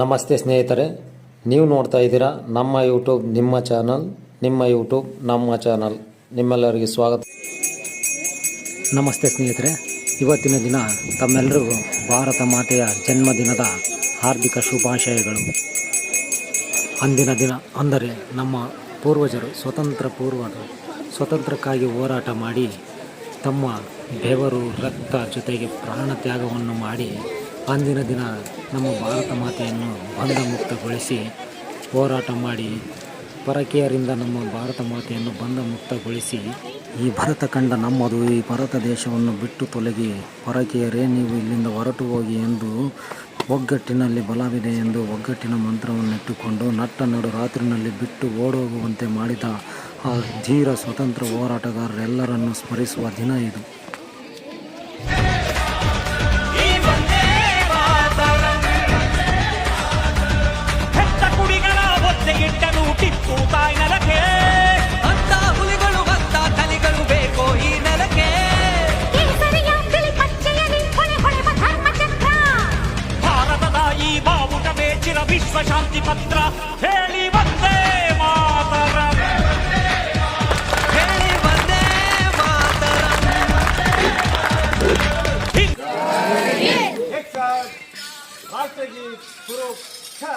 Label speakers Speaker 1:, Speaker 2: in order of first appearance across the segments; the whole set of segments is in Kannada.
Speaker 1: ನಮಸ್ತೆ ಸ್ನೇಹಿತರೆ, ನೀವು ನೋಡ್ತಾ ಇದ್ದೀರಾ ನಮ್ಮ ಯೂಟ್ಯೂಬ್ ನಿಮ್ಮ ಚಾನಲ್. ನಿಮ್ಮ ಯೂಟ್ಯೂಬ್ ನಮ್ಮ ಚಾನಲ್. ನಿಮ್ಮೆಲ್ಲರಿಗೆ ಸ್ವಾಗತ. ನಮಸ್ತೆ ಸ್ನೇಹಿತರೆ, ಇವತ್ತಿನ ದಿನ ತಮ್ಮೆಲ್ಲರಿಗೂ ಭಾರತ ಮಾತೆಯ ಜನ್ಮದಿನದ ಹಾರ್ದಿಕ ಶುಭಾಶಯಗಳು. ಅಂದಿನ ದಿನ ಅಂದರೆ ನಮ್ಮ ಪೂರ್ವಜರು ಸ್ವತಂತ್ರಕ್ಕಾಗಿ ಹೋರಾಟ ಮಾಡಿ ತಮ್ಮ ಬೆವರು ರಕ್ತ ಜೊತೆಗೆ ಪ್ರಾಣ ತ್ಯಾಗವನ್ನು ಮಾಡಿ ಅಂದಿನ ದಿನ ನಮ್ಮ ಭಾರತ ಮಾತೆಯನ್ನು ಬಂಧಮುಕ್ತಗೊಳಿಸಿ ಹೋರಾಟ ಮಾಡಿ ಪರಕೀಯರಿಂದ ನಮ್ಮ ಭಾರತ ಮಾತೆಯನ್ನು ಬಂಧಮುಕ್ತಗೊಳಿಸಿ ಈ ಭರತ ಖಂಡ ನಮ್ಮದು, ಈ ಭಾರತ ದೇಶವನ್ನು ಬಿಟ್ಟು ತೊಲಗಿ, ಪರಕೀಯರೇ ನೀವು ಇಲ್ಲಿಂದ ಹೊರಟು ಹೋಗಿ ಎಂದು ಒಗ್ಗಟ್ಟಿನಲ್ಲಿ ಬಲವಿದೆ ಎಂದು ಒಗ್ಗಟ್ಟಿನ ಮಂತ್ರವನ್ನಿಟ್ಟುಕೊಂಡು ನಟ್ಟ ನಡು ರಾತ್ರಿನಲ್ಲಿ ಬಿಟ್ಟು ಓಡೋಗುವಂತೆ ಮಾಡಿದ ಆ ಧೀರ ಸ್ವತಂತ್ರ ಹೋರಾಟಗಾರರೆಲ್ಲರನ್ನು ಸ್ಮರಿಸುವ ದಿನ ಇದು.
Speaker 2: ಶಾಂತಿ ಪತ್ರ ಹೇಳಿ ಬಂದೇ ಮಾತರಂ, ಹೇಳಿ ಬಂದೇ ಮಾತರಂ. ರಾಷ್ಟ್ರಗೀತ್ ಸುರಕ್ಷಾ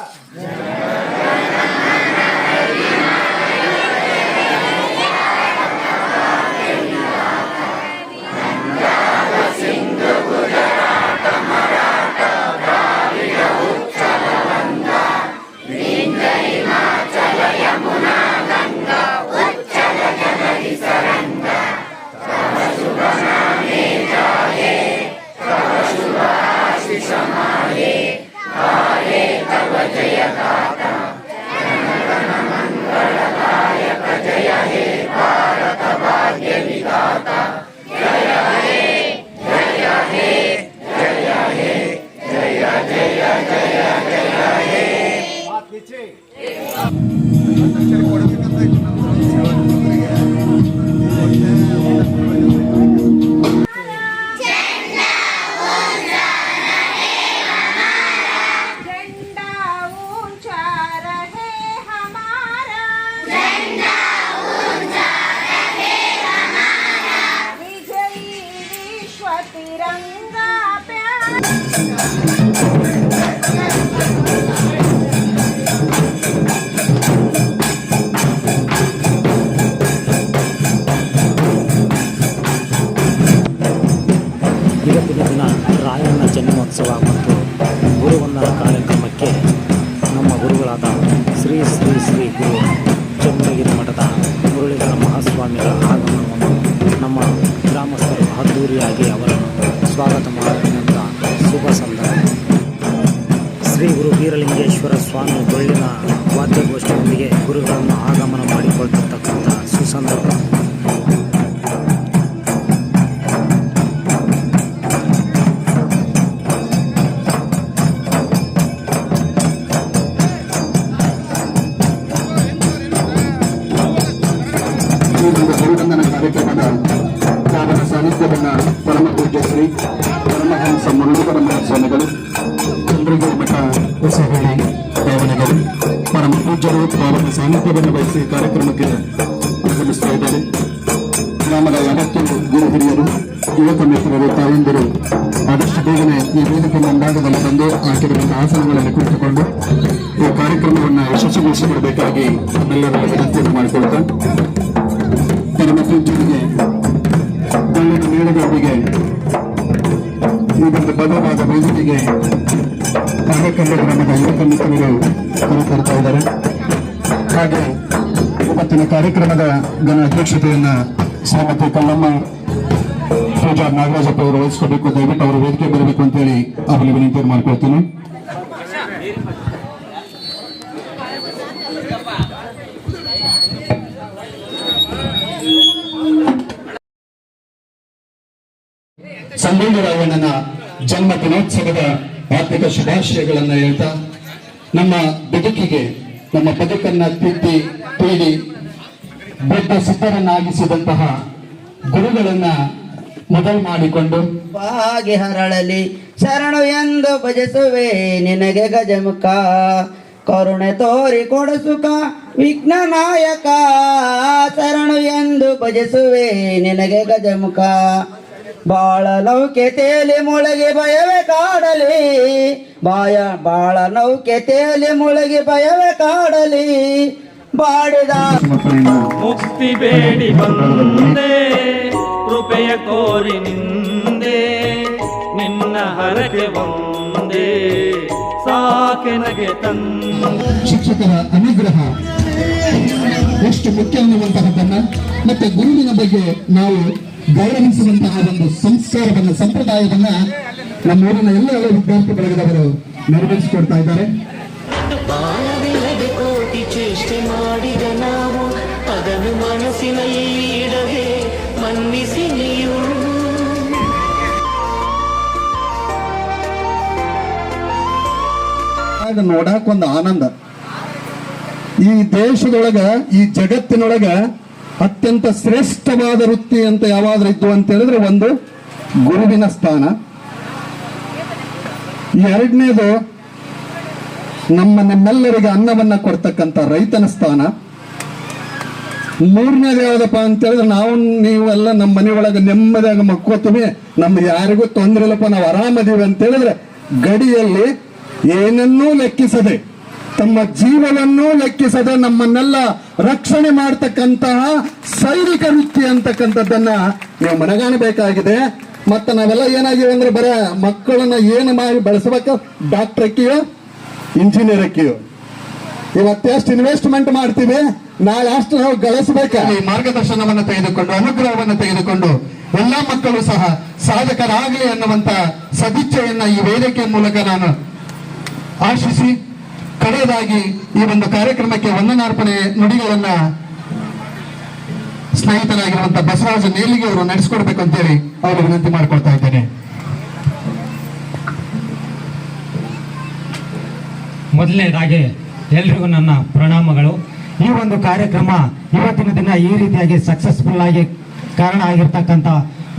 Speaker 1: ಇವತ್ತಿನ ದಿನ ರಾಯಣ್ಣ ಜನ್ಮೋತ್ಸವ ಮತ್ತು ಗುರುವಂದನ ಕಾರ್ಯಕ್ರಮಕ್ಕೆ ನಮ್ಮ ಗುರುಗಳಾದ ಶ್ರೀ ಶ್ರೀ ಶ್ರೀ ಗುರು ಚನ್ನಗಿರಿ ಮಠದ ಮುರಳೀಧರ ಮಹಾಸ್ವಾಮಿಗಳ ಆಗಮನವನ್ನು ನಮ್ಮ ಗ್ರಾಮಸ್ಥರು ಅದ್ದೂರಿಯಾಗಿ ಅವರನ್ನು ಸ್ವಾಗತ ಮಾಡಿದಂಥ ಶುಭ ಸಂದರ್ಭ. ಶ್ರೀ ಗುರು ವೀರಲಿಂಗೇಶ್ವರ ಸ್ವಾಮಿ ಡೊಳ್ಳಿನ ವಾದ್ಯಗೋಷ್ಠಿಯೊಂದಿಗೆ ಗುರುಗಳನ್ನು ಆಗಮನ ಮಾಡಿಕೊಳ್ತಿರ್ತಕ್ಕಂಥ ಸುಸಂದರ್ಭ.
Speaker 3: ಗುರುವಂದನ ಕಾರ್ಯಕ್ರಮದ ಪಾವನ ಸಾನ್ನಿಧ್ಯವನ್ನು ಪರಮ ಪೂಜ್ಯ ಶ್ರೀ ಪರಮಹಂಸ ಮುರಳೀಧರ ಮಹಾಸ್ವಾಮಿಗಳು ಚಂದ್ರಗಿರಿ ಮಠ ಹೊಸಹಳ್ಳಿ ದಾವಣಗೆರೆ ಪರಮ ಪೂಜ್ಯರು ಪಾವನ ಸಾನ್ನಿಧ್ಯವನ್ನು ವಹಿಸಿ ಕಾರ್ಯಕ್ರಮಕ್ಕೆ ಆಗಮಿಸ್ತಾ ಇದ್ದಾರೆ. ಗ್ರಾಮದ 50 ಗುರು ಹಿರಿಯರು, ಯುವಕ ಮಿತ್ರರು, ತಾಯಂದಿರು ಆದಷ್ಟು ಬೇಗನೆ ಈ ವೇದಿಕೆ ಮುಂಭಾಗದಲ್ಲಿ ತಂದು ಹಾಕಿರುವಂಥ ಆಸನಗಳಲ್ಲಿ ಕುಳಿತುಕೊಂಡು ಈ ಕಾರ್ಯಕ್ರಮವನ್ನು ಯಶಸ್ವಿಗೊಳಿಸಿಕೊಡಬೇಕಾಗಿ ನಮ್ಮೆಲ್ಲರಲ್ಲಿ ವಿನಂತಿಯನ್ನು ಮಾಡಿಕೊಳ್ತಾ ಪರಮ ಪೂಜ್ಯರಿಗೆ ಒಳ್ಳೆಯ ಮೇಳದೊಂದಿಗೆ ಈ ಒಂದು ಭದ್ರವಾದ ವೇದಿಕೆಗೆ ಕಾರ್ಯಕ್ರಮ ಗ್ರಾಮದ ಯುವಕ ಮಿತ್ರರು ಕರೆತರ್ತಾ ಇದ್ದಾರೆ. ಹಾಗೆ ಇವತ್ತಿನ ಕಾರ್ಯಕ್ರಮದ ಘನ ಅಧ್ಯಕ್ಷತೆಯನ್ನ ಶ್ರೀಮತಿ ಕಲ್ಲಮ್ಮ ಪೂಜಾ ನಾಗರಾಜಪ್ಪ ಅವರು ವಹಿಸ್ಕೋಬೇಕು. ದಯವಿಟ್ಟು ಅವರು ವೇದಿಕೆ ಬರಬೇಕು ಅಂತೇಳಿ ಅವರಿಗೆ ವಿನಂತಿ ಮಾಡ್ಕೊಳ್ತೀನಿ. ಸಂಗೊಳ್ಳಿ ರಾಯಣ್ಣನ ಜನ್ಮ ದಿನೋತ್ಸವದ ಹಾರ್ದಿಕ ಶುಭಾಶಯಗಳನ್ನು ಹೇಳ್ತಾ ನಮ್ಮ ಬದುಕಿಗೆ ನಮ್ಮ ಬದುಕನ್ನ ತೀಡಿ ದೊಡ್ಡ ಸಿದ್ಧರನ್ನಾಗಿಸಿದಂತಹ ಗುರುಗಳನ್ನ ಮೊದಲು ಮಾಡಿಕೊಂಡು
Speaker 4: ಬಾಗಿ ಹರಳಲಿ ಶರಣು ಎಂದು ಭಜಿಸುವೆ ನಿನಗೆ ಗಜಮುಖ ಕರುಣೆ ತೋರಿ ಕೊಡು ಸುಖ ವಿಘ್ನ ನಾಯಕ ಶರಣು ಎಂದು ಭಜಿಸುವೆ ನಿನಗೆ ಗಜಮುಖ ಬಾಳ ನೌಕೆ ತೇಲಿ ಮುಳಗಿ ಭಯವೇ ಕಾಡಲಿ ಬಾಳ ನೌಕೆ ತೇಲಿ ಮುಳಗಿ ಭಯವೇ ಕಾಡಲಿ ಬಾಡಿದ
Speaker 2: ಮುಕ್ತಿ ಬೇಡಿ ಬಂದೆ ಕೃಪೆಯ ಕೋರಿ ನಿಂದೆ ನಿನ್ನ ಹರಕೆ ಬಂದೆ ಸಾಕೆನಗೆ
Speaker 3: ಶಿಕ್ಷಕರ ಅನುಗ್ರಹ ಎಷ್ಟು ಮುಖ್ಯ ಅನ್ನುವಂತಹದ್ದನ್ನ ಮತ್ತೆ ಗುರುವಿನ ಬಗ್ಗೆ ನಾವು ಗೌರವಿಸುವಂತಹ ಒಂದು ಸಂಸ್ಕಾರವನ್ನ ಸಂಪ್ರದಾಯವನ್ನ ನಮ್ಮೂರಿನ ಎಲ್ಲ ವಿದ್ಯಾರ್ಥಿ ಬಳಗದವರು ನೆರವೇರಿಸಿಕೊಡ್ತಾ ಇದ್ದಾರೆ.
Speaker 5: ಬಾಳವಿಲ್ಲದೆ ಕೋಟಿ ಚೇಷ್ಟೆ ಮಾಡಿದ ನಾವು ಅದನ್ನು ಮನಸ್ಸಿನಲ್ಲಿ ಇಡದೆ ಮನ್ನಿಸಿ ನೀವು
Speaker 3: ನೋಡಕ್ ಒಂದು ಆನಂದ. ಈ ದೇಶದೊಳಗ ಈ ಜಗತ್ತಿನೊಳಗ ಅತ್ಯಂತ ಶ್ರೇಷ್ಠವಾದ ವೃತ್ತಿ ಅಂತ ಯಾವಾದ್ರೂ ಇದ್ದು ಅಂತ ಹೇಳಿದ್ರೆ ಒಂದು ಗುರುವಿನ ಸ್ಥಾನ, ಎರಡನೇದು ನಮ್ಮೆಲ್ಲರಿಗೆ ಅನ್ನವನ್ನ ಕೊಡ್ತಕ್ಕಂಥ ರೈತನ ಸ್ಥಾನ, ಮೂರನೇದು ಯಾವ್ದಪ್ಪ ಅಂತ ಹೇಳಿದ್ರೆ ನಾವು ನೀವೆಲ್ಲ ನಮ್ಮ ಮನೆಯೊಳಗೆ ನೆಮ್ಮದಿಯಾಗಿ ಮಕ್ಕೋತೀವಿ, ನಮ್ಗೆ ಯಾರಿಗೂ ತೊಂದರೆ ಇಲ್ಲಪ್ಪ, ನಾವು ಆರಾಮದೀವಿ ಅಂತ ಹೇಳಿದ್ರೆ ಗಡಿಯಲ್ಲಿ ಏನನ್ನೂ ಲೆಕ್ಕಿಸದೆ ತಮ್ಮ ಜೀವನನ್ನೂ ಲೆಕ್ಕಿಸದೆ ನಮ್ಮನ್ನೆಲ್ಲ ರಕ್ಷಣೆ ಮಾಡ್ತಕ್ಕಂತಹ ಸೈನಿಕ ವೃತ್ತಿ ಅಂತಕ್ಕಂಥದ್ದನ್ನ ನೀವು ಮನಗಾಣಬೇಕಾಗಿದೆ. ಮತ್ತೆ ನಾವೆಲ್ಲ ಏನಾಗಿವೆ ಅಂದ್ರೆ ಬರ ಮಕ್ಕಳನ್ನ ಏನು ಮಾಡಿ ಬೆಳೆಸಬೇಕು, ಡಾಕ್ಟರ್ ಅಕ್ಕಿಯೋ ಇಂಜಿನಿಯರ್ ಅಕ್ಕಿಯೋ, ಇವತ್ತು ಎಷ್ಟು ಇನ್ವೆಸ್ಟ್ಮೆಂಟ್ ಮಾಡ್ತೀವಿ, ನಾಳೆ ಅಷ್ಟು ನಾವು ಗಳಿಸಬೇಕು. ಈ ಮಾರ್ಗದರ್ಶನವನ್ನು ತೆಗೆದುಕೊಂಡು ಅನುಗ್ರಹವನ್ನು ತೆಗೆದುಕೊಂಡು ಎಲ್ಲಾ ಮಕ್ಕಳು ಸಹ ಸಾಧಕರಾಗಲಿ ಅನ್ನುವಂತ ಸದಿಚ್ಛೆಯನ್ನ ಈ ವೇದಿಕೆಯ ಮೂಲಕ ನಾನು ಆಶಿಸಿ ಕಡೆಯದಾಗಿ ಈ ಒಂದು ಕಾರ್ಯಕ್ರಮಕ್ಕೆ ವಂದನಾರ್ಪಣೆ ನುಡಿಗಳನ್ನ ಸ್ನೇಹಿತರಾಗಿರುವಂತಹ ಬಸವರಾಜ ನೇಲಿಗೆ ಅವರು ನಡೆಸಿಕೊಡ್ಬೇಕು ಅಂತೇಳಿ ಅವರು ವಿನಂತಿ ಮಾಡ್ಕೊಳ್ತಾ ಇದ್ದೇನೆ.
Speaker 1: ಮೊದಲನೇದಾಗಿ ಎಲ್ರಿಗೂ ನನ್ನ ಪ್ರಣಾಮಗಳು. ಈ ಒಂದು ಕಾರ್ಯಕ್ರಮ ಇವತ್ತಿನ ದಿನ ಈ ರೀತಿಯಾಗಿ ಸಕ್ಸಸ್ಫುಲ್ ಆಗಿ ಕಾರಣ ಆಗಿರ್ತಕ್ಕಂಥ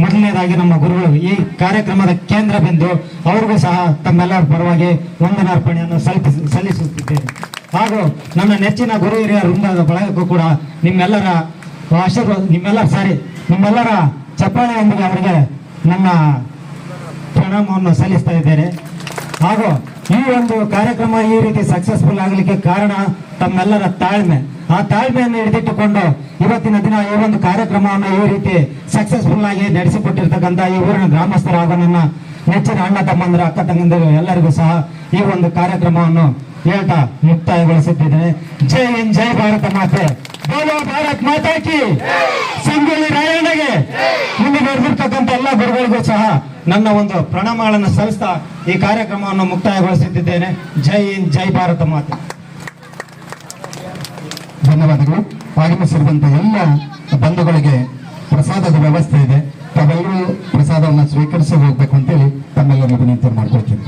Speaker 1: ಮೊದಲನೇದಾಗಿ ನಮ್ಮ ಗುರುಗಳು ಈ ಕಾರ್ಯಕ್ರಮದ ಕೇಂದ್ರ ಬಿಂದು ಅವ್ರಿಗೂ ಸಹ ತಮ್ಮೆಲ್ಲರ ಪರವಾಗಿ ವಂದನಾರ್ಪಣೆಯನ್ನು ಸಲ್ಲಿಸುತ್ತಿದ್ದೇನೆ. ಹಾಗೂ ನನ್ನ ನೆಚ್ಚಿನ ಗುರು ಹಿರಿಯ ವೃಂದದ ಬಳಗಕ್ಕೂ ಕೂಡ ನಿಮ್ಮೆಲ್ಲರ ಆಶೀರ್ವಾದ ನಿಮ್ಮೆಲ್ಲರ ಚಪ್ಪಾಳೆಯೊಂದಿಗೆ ಅವರಿಗೆ ನನ್ನ ಪ್ರಣಾಮವನ್ನು ಸಲ್ಲಿಸ್ತಾ ಇದ್ದೇನೆ. ಹಾಗೂ ಈ ಒಂದು ಕಾರ್ಯಕ್ರಮ ಈ ರೀತಿ ಸಕ್ಸಸ್ಫುಲ್ ಆಗಲಿಕ್ಕೆ ಕಾರಣ ತಮ್ಮೆಲ್ಲರ ತಾಳ್ಮೆ. ಆ ತಾಳ್ಮೆಯನ್ನು ಹಿಡಿದಿಟ್ಟುಕೊಂಡು ಇವತ್ತಿನ ದಿನ ಈ ಒಂದು ಕಾರ್ಯಕ್ರಮವನ್ನು ಈ ರೀತಿ ಸಕ್ಸಸ್ಫುಲ್ ಆಗಿ ನಡೆಸಿಕೊಟ್ಟಿರ್ತಕ್ಕಂಥ ಈ ಊರಿನ ಗ್ರಾಮಸ್ಥರ ಹಾಗೂ ನನ್ನ ನೆಚ್ಚಿನ ಅಣ್ಣ ತಮ್ಮಂದಿರ ಅಕ್ಕ ತಂಗಂದಿರು ಎಲ್ಲರಿಗೂ ಸಹ ಈ ಒಂದು ಕಾರ್ಯಕ್ರಮವನ್ನು ಹೇಳ್ತಾ ಮುಕ್ತಾಯಗೊಳಿಸುತ್ತಿದ್ದೇನೆ. ಜೈ ಹಿಂದ್, ಜೈ ಭಾರತ ಮಾತೆ, ಬೋಲೋ ಭಾರತ್ ಮಾತಾ ಕಿ, ಸಂಗೊಳ್ಳಿ ರಾಯಣ್ಣಗೆ. ಮುಂದೆ ಬರೆದಿರ್ತಕ್ಕಂಥ ಎಲ್ಲ ಗುರುಗಳಿಗೂ ಸಹ ನನ್ನ ಒಂದು ಪ್ರಣಾಮಗಳನ್ನು ಸಲ್ಲಿಸ್ತಾ ಈ ಕಾರ್ಯಕ್ರಮವನ್ನು ಮುಕ್ತಾಯಗೊಳಿಸುತ್ತಿದ್ದೇನೆ. ಜೈ ಹಿಂದ್, ಜೈ ಭಾರತ ಮಾತೆ.
Speaker 3: ಧನ್ಯವಾದಗಳು. ಆಗಮಿಸಿರುವಂತಹ ಎಲ್ಲ ಬಂಧುಗಳಿಗೆ ಪ್ರಸಾದದ ವ್ಯವಸ್ಥೆ ಇದೆ, ತಾವೆಲ್ಲರೂ ಪ್ರಸಾದವನ್ನು ಸ್ವೀಕರಿಸಿ ಹೋಗ್ಬೇಕು ಅಂತೇಳಿ ತಮ್ಮೆಲ್ಲರಿಗೂ ವಿನಂತಿ ಮಾಡ್ಕೊಳ್ತೀನಿ.